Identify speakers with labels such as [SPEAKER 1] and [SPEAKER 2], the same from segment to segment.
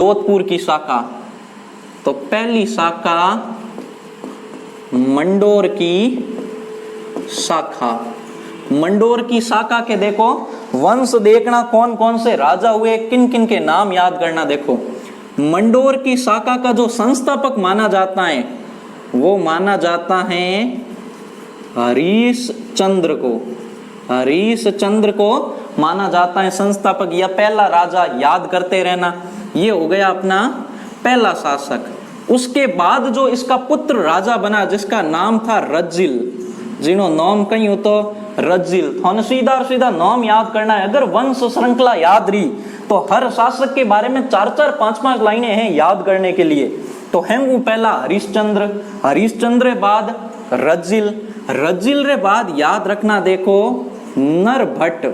[SPEAKER 1] जोधपुर की शाखा, तो पहली शाखा मंडोर की शाखा। मंडोर की शाखा के देखो वंश देखना, कौन कौन से राजा हुए, किन किन के नाम याद करना। देखो मंडोर की शाखा का जो संस्थापक माना जाता है वो माना जाता है हरीशचंद्र को। हरीशचंद्र को माना जाता है संस्थापक या पहला राजा, याद करते रहना। ये हो गया अपना पहला शासक। उसके बाद जो इसका पुत्र राजा बना जिसका नाम था रज्जिल, जिनो नाम कहीं हो तो रज्जिल, तो सीधा नाम याद करना है। अगर वंश श्रृंखला याद रही तो हर शासक के बारे में 4-4, 5-5 लाइनें हैं याद करने के लिए। तो है वो पहला हरीशचंद्र, हरीशचंद्र बाद रज्जिल, रज्जिल रे बाद याद रखना देखो नरभट्ट,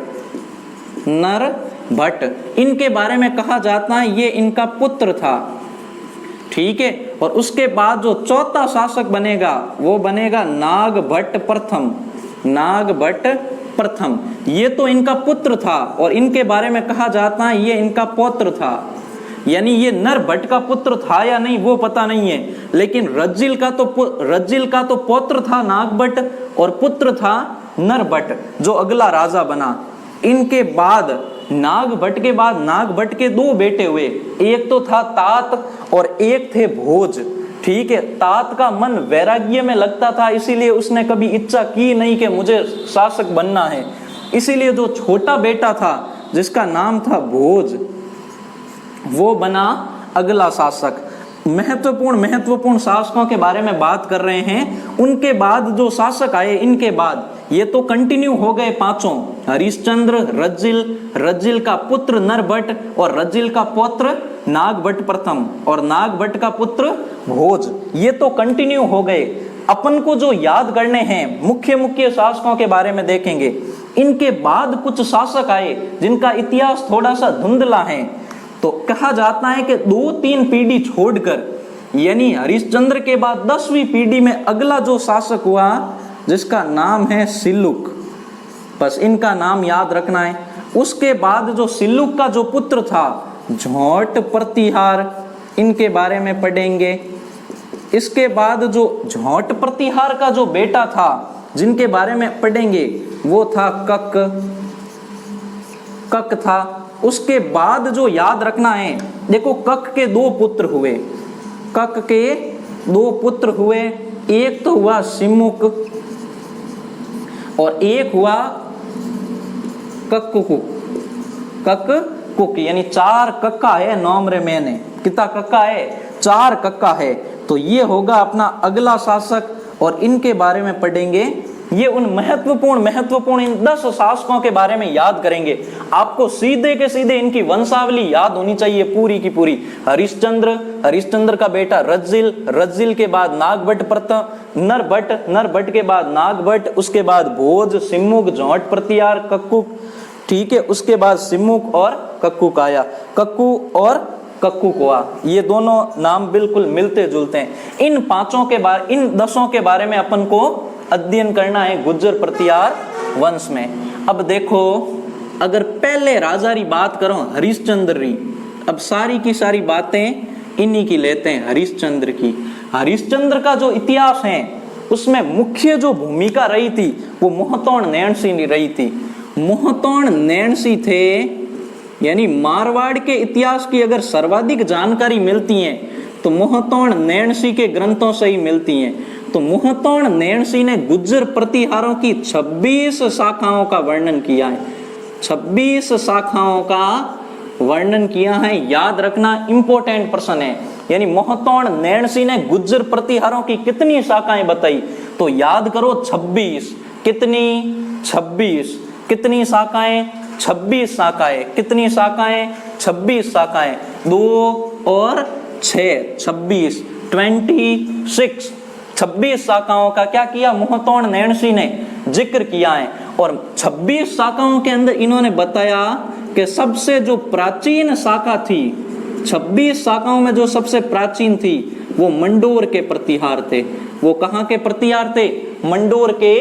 [SPEAKER 1] नरभट्ट। इनके बारे में कहा जाता है ये इनका पुत्र था, ठीक है। और उसके बाद जो चौथा शासक बनेगा वो बनेगा नागभट्ट प्रथम, नागभट्ट प्रथम। ये तो इनका पुत्र था और इनके बारे में कहा जाता है ये इनका पौत्र था, यानी ये नरभट्ट का पुत्र था या नहीं वो पता नहीं है, लेकिन रज्जिल का तो पौत्र था नागभट्ट और पुत्र था नरभट्ट जो अगला राजा बना। इनके बाद नागभट्ट के बाद नागभट्ट के 2 बेटे हुए, एक तो था तात और एक थे भोज, ठीक है। तात का मन वैराग्य में लगता था, इसीलिए उसने कभी इच्छा की नहीं कि मुझे शासक बनना है। इसीलिए जो छोटा बेटा था जिसका नाम था भोज वो बना अगला शासक। महत्वपूर्ण शासकों के बारे में बात कर रहे हैं। उनके बाद जो शासक आए इनके बाद ये तो कंटिन्यू हो गए पांचों, हरीशचंद्र, रज्जिल, रज्जिल का पुत्र नरभट्ट और रज्जिल का पुत्र नागभट्ट प्रथम और नागभट्ट का पुत्र भोज, ये तो कंटिन्यू हो गए। अपन को जो याद करने हैं मुख्य शासकों के बारे में देखेंगे। इनके बाद कुछ शासक आए जिनका इतिहास थोड़ा सा धुंधला है। तो कहा जाता है कि 2-3 पीढ़ी छोड़कर, यानी हरिश्चंद्र के बाद 10वीं पीढ़ी में अगला जो शासक हुआ जिसका नाम है सिल्लुक, बस इनका नाम याद रखना है। उसके बाद जो सिल्लुक का जो पुत्र था झोंट प्रतिहार, इनके बारे में पढ़ेंगे। इसके बाद जो झोंट प्रतिहार का जो बेटा था जिनके बारे में पढ़ेंगे वो था कक था। उसके बाद जो याद रखना है, देखो कक के 2 पुत्र हुए, कक के 2 पुत्र हुए, एक तो हुआ सिमुक और एक हुआ कक्कुक, यानी 4 कक्का है नॉमरे मैंने, कितना कक्का है? 4 कक्का है। तो ये होगा अपना अगला शासक और इनके बारे में पढ़ेंगे। ये उन महत्वपूर्ण इन 10 शासकों के बारे में याद करेंगे। आपको सीधे के सीधे इनकी वंशावली याद होनी चाहिए पूरी की पूरी। हरिश्चंद्र का बेटा रज्जिल, रज्जिल के बाद नागभट्ट प्रथम, नरभट्ट के बाद नागभट्ट, उसके बाद भोज, सिमुक, झोंट प्रतिहार, कक्कुक, ठीक है। उसके बाद सिमुक और कक्कुक आया, कक्कू और कक्कुक हुआ। ये दोनों नाम बिल्कुल मिलते जुलते हैं। इन 10 के बारे में अपन को अध्ययन करना है गुर्जर प्रतिहार वंश में। अब देखो, अगर पहले राजा री बात करो हरिश्चंद्र री, अब सारी की सारी बातें इन्हीं की लेते हैं हरिश्चंद्र की। हरिश्चंद्र का जो इतिहास है उसमें मुख्य जो भूमिका रही थी वो मोहतोड़ नैणसी ने रही थी। मोहतोड़ नैणसी थे, यानी मारवाड़ के इतिहास की अगर सर्वाधिक जानकारी मिलती है तो मोहतोड़ नैणसी के ग्रंथों से ही मिलती है। तो मोहतोड़ नैणसी ने गुर्जर प्रतिहारों की 26 शाखाओं का वर्णन किया है। 26 शाखाओं का वर्णन किया है, याद रखना, इंपॉर्टेंट प्रश्न है। यानी मोहतोड़ नैणसी ने गुर्जर प्रतिहारों की कितनी शाखाएं बताई, तो याद करो 26। कितनी? 26। कितनी शाखाएं? 26 शाखाएं। कितनी शाखाएं? 26 शाखाएं। 2 और 6 26, 26। 26 शाखाओं का क्या किया? मोहतोड़ नैणसी ने जिक्र किया है। और 26 शाखाओं के अंदर इन्होंने बताया कि सबसे जो प्राचीन शाखा थी, 26 शाखाओं में जो सबसे प्राचीन थी वो मंडोर के प्रतिहार थे। वो कहाँ के प्रतिहार थे? मंडोर के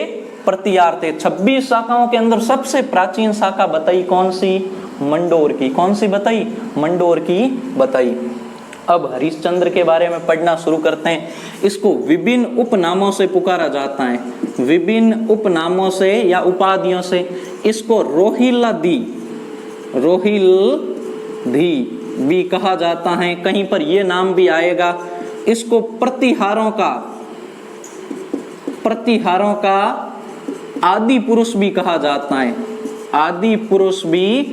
[SPEAKER 1] प्रतिहार थे। 26 शाखाओं के अंदर सबसे प्राचीन शाखा बताई कौन सी? मंडोर की। कौन सी बताई? मंडोर की बताई। अब हरिश्चंद्र के बारे में पढ़ना शुरू करते हैं। इसको विभिन्न उपनामों से पुकारा जाता है, विभिन्न उपनामों से या उपाधियों से। इसको रोहिल्लाधी भी कहा जाता है, कहीं पर यह नाम भी आएगा। इसको प्रतिहारों का आदि पुरुष भी कहा जाता है, आदि पुरुष भी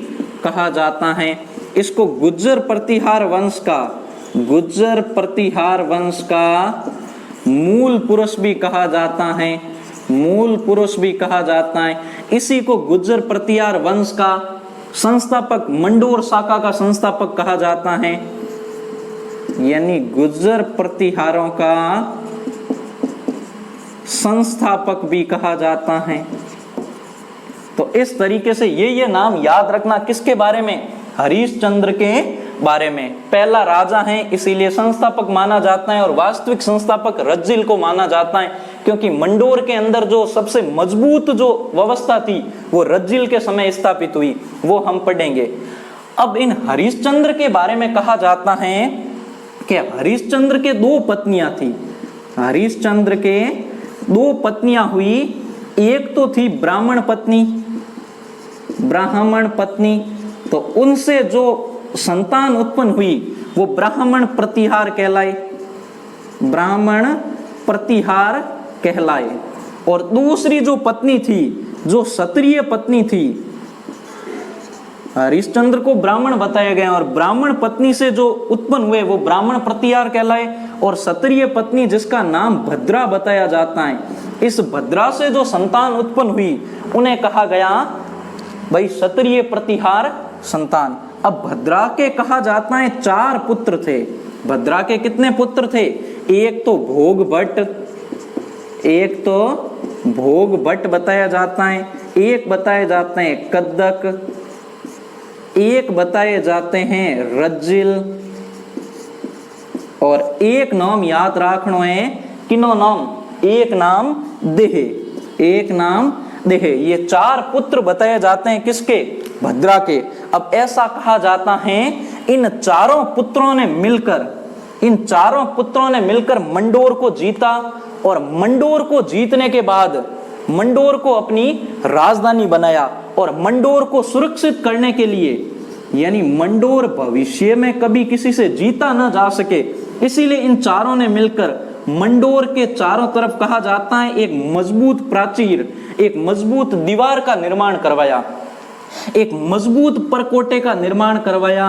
[SPEAKER 1] कहा जाता है। इसको गुज्जर प्रतिहार वंश का मूल पुरुष भी कहा जाता है, मूल पुरुष भी कहा जाता है। इसी को गुज्जर प्रतिहार वंश का संस्थापक, मंडोर शाखा का संस्थापक कहा जाता है, यानी गुज्जर प्रतिहारों का संस्थापक भी कहा जाता है। तो इस तरीके से ये नाम याद रखना, किसके बारे में? हरिश्चंद्र के बारे में। पहला राजा है इसीलिए संस्थापक माना जाता है, और वास्तविक संस्थापक रज्जिल को माना जाता है, क्योंकि मंडोर के अंदर जो सबसे मजबूत जो व्यवस्था थी वो रज्जिल के समय स्थापित हुई, वो हम पढ़ेंगे। अब इन हरिश्चंद्र के बारे में कहा जाता है कि हरिश्चंद्र के 2 पत्नियां थी। हरिश्चंद्र के 2 पत्नियां हुई। एक तो थी ब्राह्मण पत्नी, तो उनसे जो संतान उत्पन्न हुई वो ब्राह्मण प्रतिहार कहलाए। और दूसरी जो पत्नी थी, जो क्षत्रिय पत्नी थी, हरिश्चंद्र को ब्राह्मण बताया गया और ब्राह्मण पत्नी से जो उत्पन्न हुए वो ब्राह्मण प्रतिहार कहलाए। और क्षत्रिय पत्नी जिसका नाम भद्रा बताया जाता है, इस भद्रा से जो संतान उत्पन्न हुई उन्हें कहा गया भाई क्षत्रिय प्रतिहार संतान। अब भद्रा के कहा जाता है 4 पुत्र थे। भद्रा के कितने पुत्र थे? एक तो भोग भट्ट बताया जाता है, एक बताए जाते हैं कद्दक, एक बताए जाते हैं रज्जिल, और एक नाम याद रखना है, किनो नाम? एक नाम देह। ये 4 पुत्र बताए जाते हैं किसके? भद्रा के। अब ऐसा कहा जाता है इन चारों पुत्रों ने मिलकर मंडोर को जीता, और मंडोर को जीतने के बाद मंडोर को अपनी राजधानी बनाया, और मंडोर को सुरक्षित करने के लिए, यानी मंडोर भविष्य में कभी किसी से जीता ना जा सके, इसीलिए इन चारों ने मिलकर मंडोर के चारों तरफ कहा जाता है एक मजबूत प्राचीर, एक मजबूत दीवार का निर्माण करवाया, एक मजबूत परकोटे का निर्माण करवाया।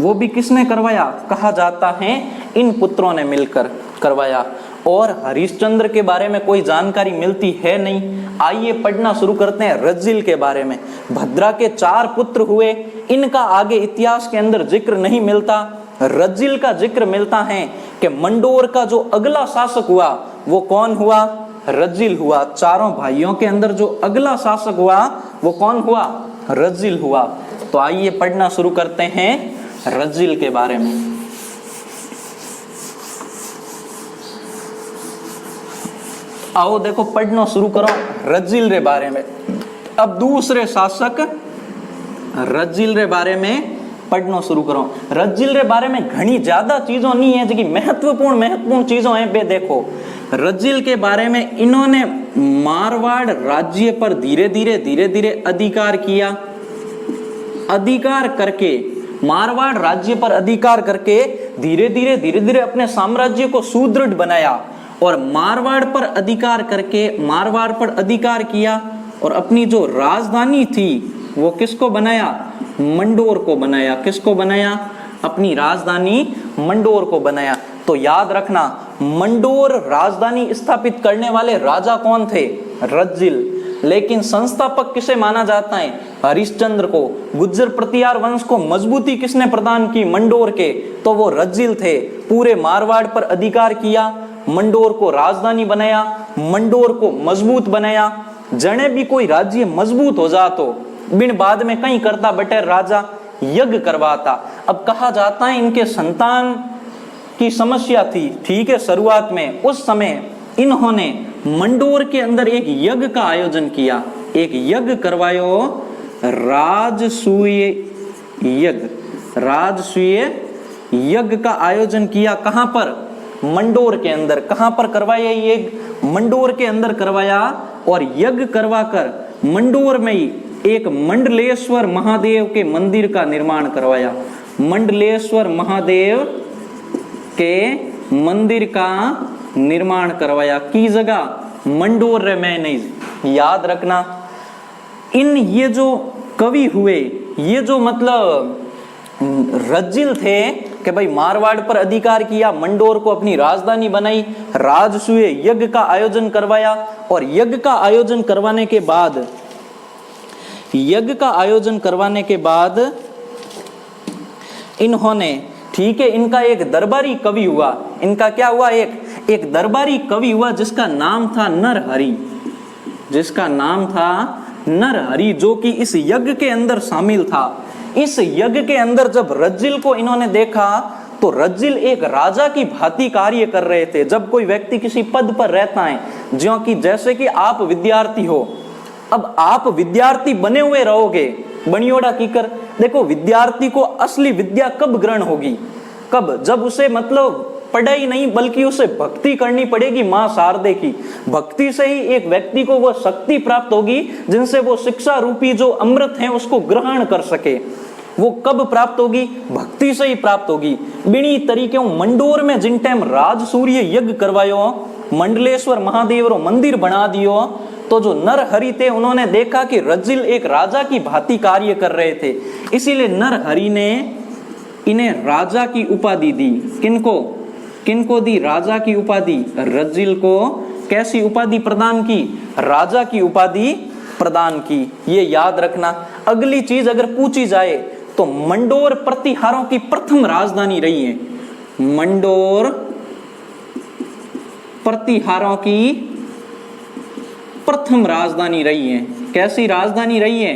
[SPEAKER 1] वो भी किसने करवाया? कहा जाता है इन पुत्रों ने मिलकर करवाया। और हरिश्चंद्र के बारे में कोई जानकारी मिलती है नहीं। आइए पढ़ना शुरू करते हैं रज्जिल के बारे में। भद्रा के 4 पुत्र हुए, इनका आगे इतिहास के अंदर जिक्र नहीं मिलता। रज्जिल का जिक्र मिलता है कि मंडोर का जो अगला शासक हुआ वो कौन हुआ? रज्जिल हुआ। चारों भाइयों के अंदर जो अगला शासक हुआ वो कौन हुआ? रज्जिल हुआ। तो आइए पढ़ना शुरू करते हैं रज्जिल के बारे में। आओ देखो पढ़ना शुरू करो रज्जिल रे बारे में। अब दूसरे शासक रज्जिल रे बारे में पढ़ना शुरू करो। रज्जिल रे बारे में घनी ज्यादा चीजों नहीं है, जो महत्वपूर्ण चीजों हैं। बे देखो रज्जिल के बारे में इन्होंने मारवाड़ राज्य पर धीरे धीरे अधिकार किया। मारवाड़ राज्य पर अधिकार करके धीरे धीरे अपने साम्राज्य को सुदृढ़ बनाया, और मारवाड़ पर अधिकार किया, और अपनी जो राजधानी थी वो किसको बनाया? मंडोर को बनाया। किसको बनाया? अपनी राजधानी मंडोर को बनाया। तो याद रखना, मंडोर राजधानी स्थापित करने वाले राजा कौन थे? रज्जिल। लेकिन संस्थापक किसे माना जाता है? हरिश्चंद्र को। गुज्जर प्रतिहार वंश को मजबूती किसने प्रदान की? मंडोर के। तो वो रज्जिल थे। पूरे मारवाड़ पर अधिकार किया, मंडोर को राजधानी बनाया, मंडोर को मजबूत बनाया। जने भी कोई राज्य मजबूत हो जा तो बिन बाद में कहीं करता बटे राजा यज्ञ करवाता। अब कहा जाता है इनके संतान की समस्या थी, ठीक है, शुरुआत में। उस समय इन्होंने मंडोर के अंदर एक यज्ञ का आयोजन किया, एक यज्ञ करवायो, राजसूय यज्ञ का आयोजन किया। कहां पर? मंडोर के अंदर। कहां पर करवाया? ये मंडोर के अंदर करवाया। और यज्ञ करवाकर मंडोर में ही एक मंडलेश्वर महादेव के मंदिर का निर्माण करवाया। मंडलेश्वर महादेव के मंदिर का निर्माण करवाया। की जगह? मंडोर में नहीं। याद रखना, इन ये जो कवि हुए, ये जो मतलब रज्जिल थे कि भाई मारवाड़ पर अधिकार किया, मंडोर को अपनी राजधानी बनाई, राजसूय यज्ञ का आयोजन करवाया। और यज्ञ का आयोजन करवाने के बाद, यज्ञ का आयोजन करवाने के बाद इन्होंने, ठीक है, इनका एक दरबारी कवि हुआ। इनका क्या हुआ? एक दरबारी कवि हुआ जिसका नाम था नरहरि, जिसका नाम था नरहरि, जो कि इस यज्ञ के अंदर शामिल था। इस यज्ञ के अंदर जब रज्जिल को इन्होंने देखा तो रज्जिल एक राजा की भांति कार्य कर रहे थे। जब कोई व्यक्ति किसी पद पर रहता है, ज्यों कि जैसे कि आप विद्यार्थी हो, अब आप विद्यार्थी बने हुए रहोगे, बनियोड़ा की कर। देखो, विद्यार्थी को असली विद्या कब ग्रहण होगी? कब? जब उसे मतलब पढ़ाई नहीं बल्कि उसे भक्ति करनी पड़ेगी मां शारदे की। भक्ति से ही एक व्यक्ति को वो शक्ति प्राप्त होगी जिनसे वो शिक्षा रूपी जो अमृत है उसको ग्रहण कर सके। वो कब प्राप्त होगी? भक्ति से ही प्राप्त होगी। बिनी तरीके मंडोर में जिन टाइम राज सूर्य यज्ञ करवायो, मंडलेश्वर महादेव रो मंदिर बना दियो, तो जो नरहरि थे उन्होंने देखा कि रज्जिल एक राजा की भांति कार्य कर रहे थे। इसीलिए नरहरि ने इन्हें राजा की उपाधि दी। किनको? किनको दी? राजा की उपाधि। रज्जिल को कैसी उपाधि प्रदान की? राजा की उपाधि प्रदान की। ये याद रखना। अगली चीज अगर पूछी जाए तो मंडोर प्रतिहारों की प्रथम राजधानी रही है। मंडोर प्रतिहारों की प्रथम राजधानी रही है। कैसी राजधानी रही है?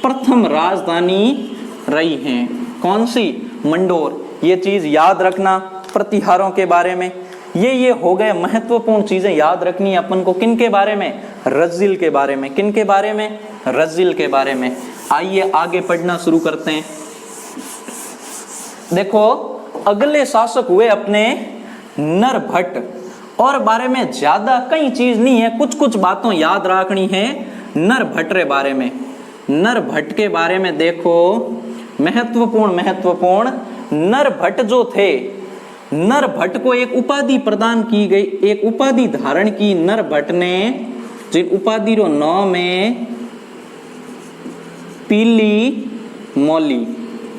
[SPEAKER 1] प्रथम राजधानी रही है। कौन सी? मंडोर। ये चीज याद रखना प्रतिहारों के बारे में। ये हो गए महत्वपूर्ण चीजें याद रखनी है अपन को। किन के बारे में? रज्जिल के बारे में। किन के बारे में? रज्जिल के बारे में। आइए आगे पढ़ना शुरू करते हैं। देखो, अगले शासक हुए अपने नरभट्ट। और बारे में ज्यादा कई चीज नहीं है, कुछ कुछ बातों याद रखनी है नरभट्ट के बारे में। नरभट्ट के बारे में देखो, महत्वपूर्ण नरभट्ट जो थे, नरभट्ट को एक उपाधि प्रदान की गई, एक उपाधि धारण की नरभट्ट ने, जिन उपाधि रो नाम में पीली मौली।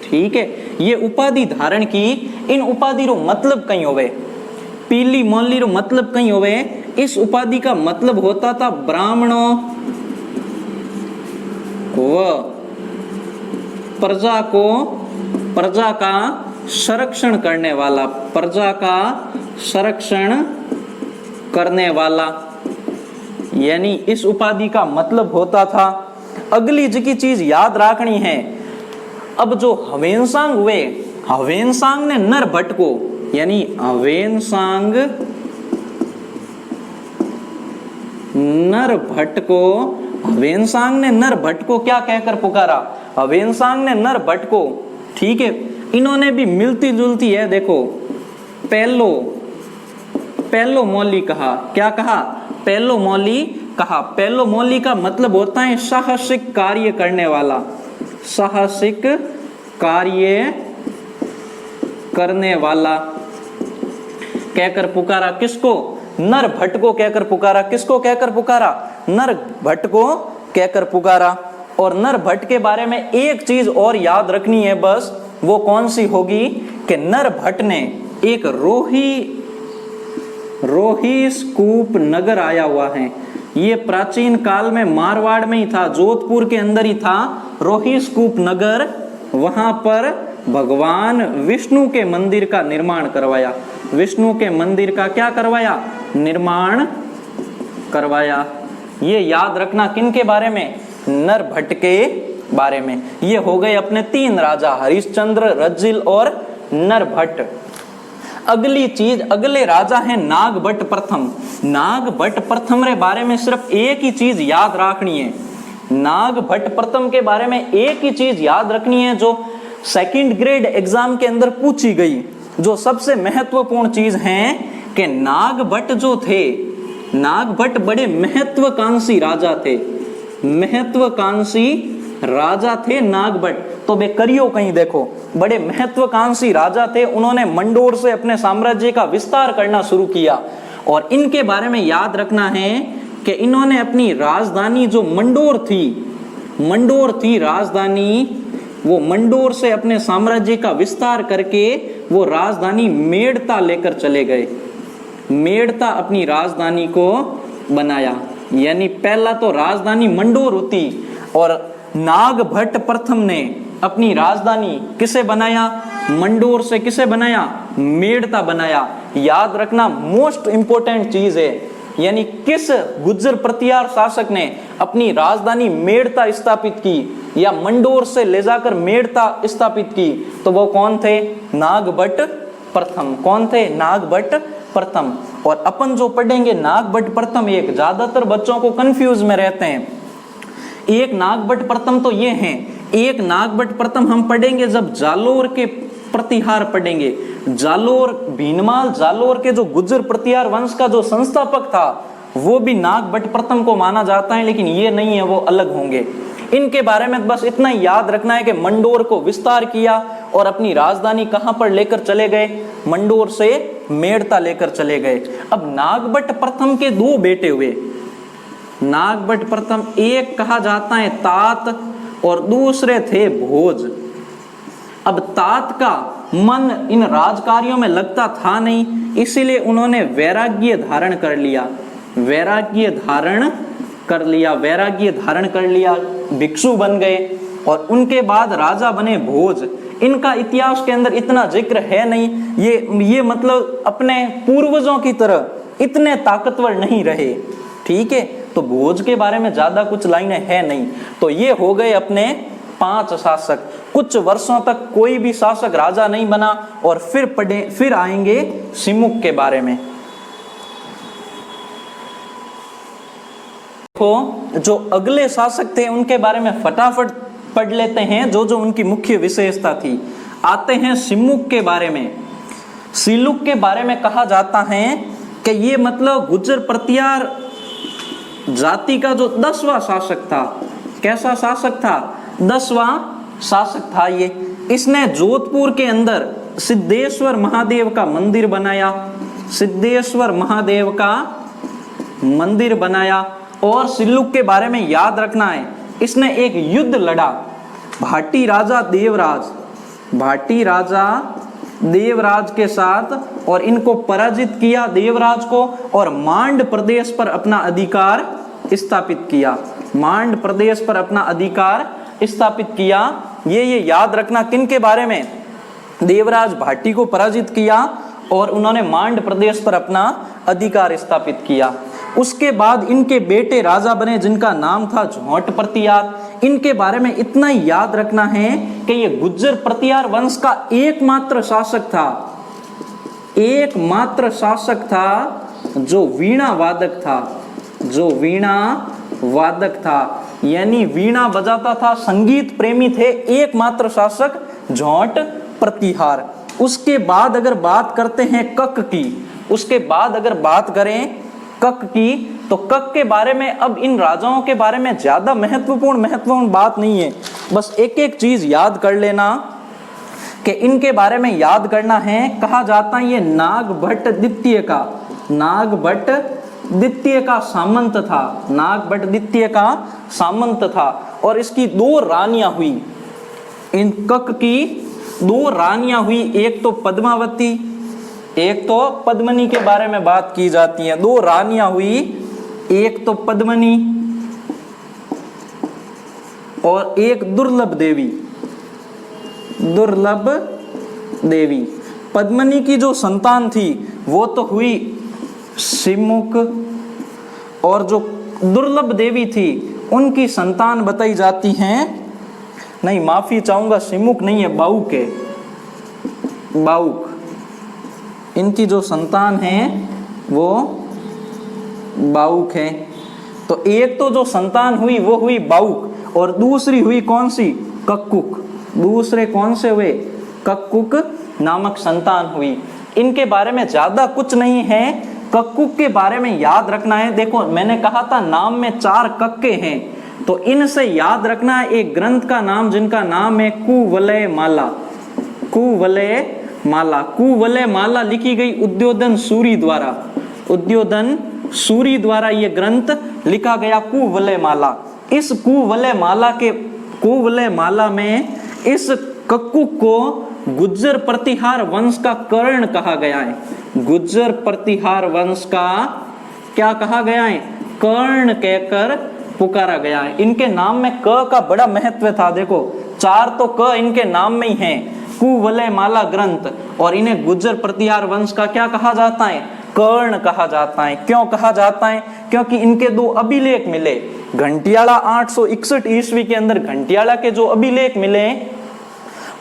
[SPEAKER 1] ठीक है, ये उपाधि धारण की। इन उपाधि रो मतलब कहीं होवे, पीली मौली रो मतलब कहीं होवे। इस उपाधि का मतलब होता था ब्राह्मणों व प्रजा का संरक्षण करने वाला, प्रजा का संरक्षण करने वाला, यानी इस उपाधि का मतलब होता था। अगली जी चीज याद रखनी है। अब जो हवेनसांग हुए, हवेनसांग ने नरभट्ट को, यानी हवेनसांग नरभट्ट को, हवेनसांग ने नरभट्ट को क्या कहकर पुकारा? हवेनसांग ने नरभट्ट को, ठीक है, इन्होंने भी मिलती जुलती है। देखो, पहलो मौली कहा। क्या कहा? पहलो मौली कहा। पहलो मौली का मतलब होता है साहसिक कार्य करने वाला, साहसिक कार्य करने वाला कहकर पुकारा। किसको? नरभट्ट को कहकर पुकारा। किसको कहकर पुकारा? नरभट्ट को कहकर पुकारा। और नरभट्ट के बारे में एक चीज और याद रखनी है बस, वो कौन सी होगी कि नरभट्ट ने एक रोहिस्कूप नगर आया हुआ है। ये प्राचीन काल में मारवाड़ में ही था, जोधपुर के अंदर ही था रोहिस्कूप नगर। वहां पर भगवान विष्णु के मंदिर का निर्माण करवाया। विष्णु के मंदिर का क्या करवाया? निर्माण करवाया। ये याद रखना किन के बारे में? नरभट्ट के बारे में। ये हो गए अपने तीन राजा, हरिश्चंद्र, रज्जिल और नरभट्ट। अगली चीज, अगले राजा है नागभट्ट प्रथम। नागभट्ट प्रथम रे बारे में सिर्फ एक ही चीज याद रखनी है। नागभट्ट प्रथम के बारे में एक ही चीज याद रखनी है, जो सेकंड ग्रेड एग्जाम के अंदर पूछी गई जो सबसे महत्वपूर्ण चीज है कि नागभट्ट जो थे, नागभट्ट बड़े महत्वाकांक्षी राजा थे, महत्वाकांक्षी राजा थे नागभट्ट। तो बेकरियो कहीं देखो, बड़े महत्वाकांक्षी राजा थे, उन्होंने मंडोर से अपने साम्राज्य का विस्तार करना शुरू किया। और इनके बारे में याद रखना है कि इन्होंने अपनी राजधानी जो मंडोर थी राजधानी, वो मंडोर से अपने साम्राज्य का विस्तार करके वो राजधानी मेड़ता लेकर चले गए, मेड़ता अपनी राजधानी को बनाया। यानी पहला तो राजधानी मंडोर होती और नागभट्ट प्रथम ने अपनी राजधानी किसे बनाया, मंडोर से किसे बनाया, मेड़ता बनाया। याद रखना मोस्ट इंपोर्टेंट चीज है, यानी किस गुज्जर प्रतिहार शासक ने अपनी राजधानी मेड़ता स्थापित की या मंडोर से ले जाकर मेड़ता स्थापित की, तो वो कौन थे, नागभट्ट प्रथम। कौन थे, नागभट्ट प्रथम। और अपन जो पढ़ेंगे नागभट्ट प्रथम, एक ज्यादातर बच्चों को कंफ्यूज में रहते हैं। एक नागभट्ट प्रथम तो ये हैं, एक नागभट्ट प्रथम हम पढ़ेंगे जब जालोर के प्रतिहार पढ़ेंगे। जालोर, भीनमाल जालोर के जो गुज्जर प्रतिहार वंश का जो संस्थापक था वो भी नागभट्ट प्रथम को माना जाता है, लेकिन ये नहीं है, वो अलग होंगे। इनके बारे में बस इतना याद रखना है कि मंडोर को विस्तार किया और अपनी राजधानी कहां पर लेकर चले गए, मंडोर से मेड़ता लेकर चले गए। अब नागभट्ट प्रथम के दो बेटे हुए, नागभट्ट प्रथम, एक कहा जाता है तात और दूसरे थे भोज। अब तात का मन इन राजकार्यों में लगता था नहीं, इसीलिए उन्होंने वैराग्य धारण कर लिया, वैराग्य धारण कर लिया, भिक्षु बन गए। और उनके बाद राजा बने भोज। इनका इतिहास के अंदर इतना जिक्र है नहीं, ये मतलब अपने पूर्वजों की तरह इतने ताकतवर नहीं रहे, ठीक है। तो भोज के बारे में ज्यादा कुछ लाइनें है नहीं। तो ये हो गए अपने 5 शासक। कुछ वर्षों तक कोई भी शासक राजा नहीं बना और फिर आएंगे सिमुक के बारे में। देखो जो अगले शासक थे उनके बारे में फटाफट पढ़ लेते हैं, जो उनकी मुख्य विशेषता थी। आते हैं सिमुक के बारे में। सिलुक के बारे में कहा जाता है कि ये मतलब गुज्जर प्रतिहार जाति का जो 10वां शासक था। कैसा शासक था, 10वां शासक था ये। इसने जोधपुर के अंदर सिद्धेश्वर महादेव का मंदिर बनाया, सिद्धेश्वर महादेव का मंदिर बनाया। और सिल्लुक के बारे में याद रखना है, इसने एक युद्ध लड़ा भाटी राजा देवराज के साथ और इनको पराजित किया, देवराज को, और मांड प्रदेश पर अपना अधिकार स्थापित किया, मांड प्रदेश पर अपना अधिकार स्थापित किया। ये याद रखना किन के बारे में, देवराज भाटी को पराजित किया और उन्होंने मांड प्रदेश पर अपना अधिकार स्थापित किया। उसके बाद इनके बेटे राजा बने जिनका नाम था झोंट प्रतिहार। इनके बारे में इतना ही याद रखना है कि ये गुज्जर प्रतिहार वंश का एकमात्र शासक था जो वीणा वादक था, यानी वीणा बजाता था, संगीत प्रेमी थे, एकमात्र शासक झोंट प्रतिहार। उसके बाद अगर बात करते हैं कक की, कक की, तो कक के बारे में अब इन राजाओं के बारे में ज्यादा महत्वपूर्ण बात नहीं है। बस एक एक चीज याद कर लेना कि इनके बारे में याद करना है। कहा जाता है ये नागभट्ट द्वितीय का सामंत था, नागभट्ट द्वितीय का सामंत था। और इसकी 2 रानियां हुई, इन कक की 2 रानियां हुई, एक तो पद्मावती, एक तो पद्मनी के बारे में बात की जाती है। 2 रानियां हुई, एक तो पद्मनी और एक दुर्लभ देवी। पद्मनी की जो संतान थी वो तो हुई सिमुक, और जो दुर्लभ देवी थी उनकी संतान बताई जाती हैं, नहीं माफी चाहूंगा, सिमुक नहीं है, बाउक है, बाउक। इनकी जो संतान है वो बाउक है। तो एक तो जो संतान हुई वो हुई बाउक और दूसरी हुई कौन सी, कक्कुक। दूसरे कौन से हुए? कक्कुक नामक संतान हुई। इनके बारे में ज्यादा कुछ नहीं है, कक्कुक के बारे में याद रखना है। देखो मैंने कहा था नाम में 4 कक्के हैं, तो इनसे याद रखना है एक ग्रंथ का नाम जिनका नाम है कुवलय माला। कुवलय माला, कुवलय माला लिखी गई उद्योधन सूरी द्वारा। उद्योधन सूरी द्वारा ये ग्रंथ लिखा गया कुवलय माला। इस कुवलय माला में इस कक्कुक को गुज्जर प्रतिहार वंश का कर्ण कहा गया है। गुज्जर प्रतिहार वंश का क्या कहा गया है? कर्ण कहकर पुकारा गया है। इनके नाम में क का बड़ा महत्व था। देखो 4 तो क इनके नाम में ही है, कुवलय माला ग्रंथ, और इन्हें गुज्जर प्रतिहार वंश का क्या कहा जाता है? कर्ण कहा जाता है। क्यों कहा जाता है? क्योंकि इनके 2 अभिलेख मिले। घंटियाला 861 ईस्वी के अंदर घंटियाला के जो अभिलेख मिले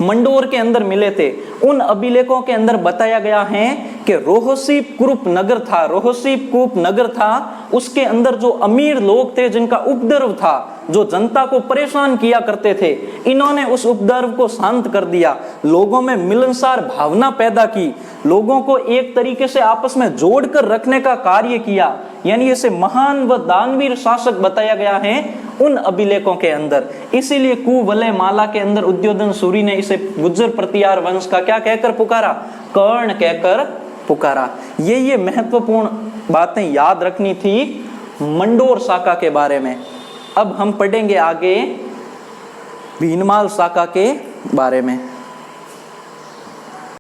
[SPEAKER 1] मंडोर के अंदर मिले थे, उन अभिलेखों के अंदर बताया गया है कि रोहसीप कुरुप नगर था। रोहसीप कुरुप नगर था, उसके अंदर जो अमीर लोग थे जिनका उपद्रव था, जो जनता को परेशान किया करते थे, इन्होंने उस उपद्रव को शांत कर दिया, लोगों में मिलनसार भावना पैदा की, लोगों को एक तरीके से आपस में जोड़कर रखने का कार्य किया। यानी इसे महान व दानवीर शासक बताया गया है उन अभिलेखों के अंदर। इसीलिए कुवलय माला के अंदर उद्योधन सूरी ने इसे गुज्जर प्रतिहार वंश का क्या कहकर पुकारा? कर्ण कहकर पुकारा। ये महत्वपूर्ण बातें याद रखनी थी मंडोर शाखा के बारे में। अब हम पढ़ेंगे आगे भीनमाल शाखा के बारे में।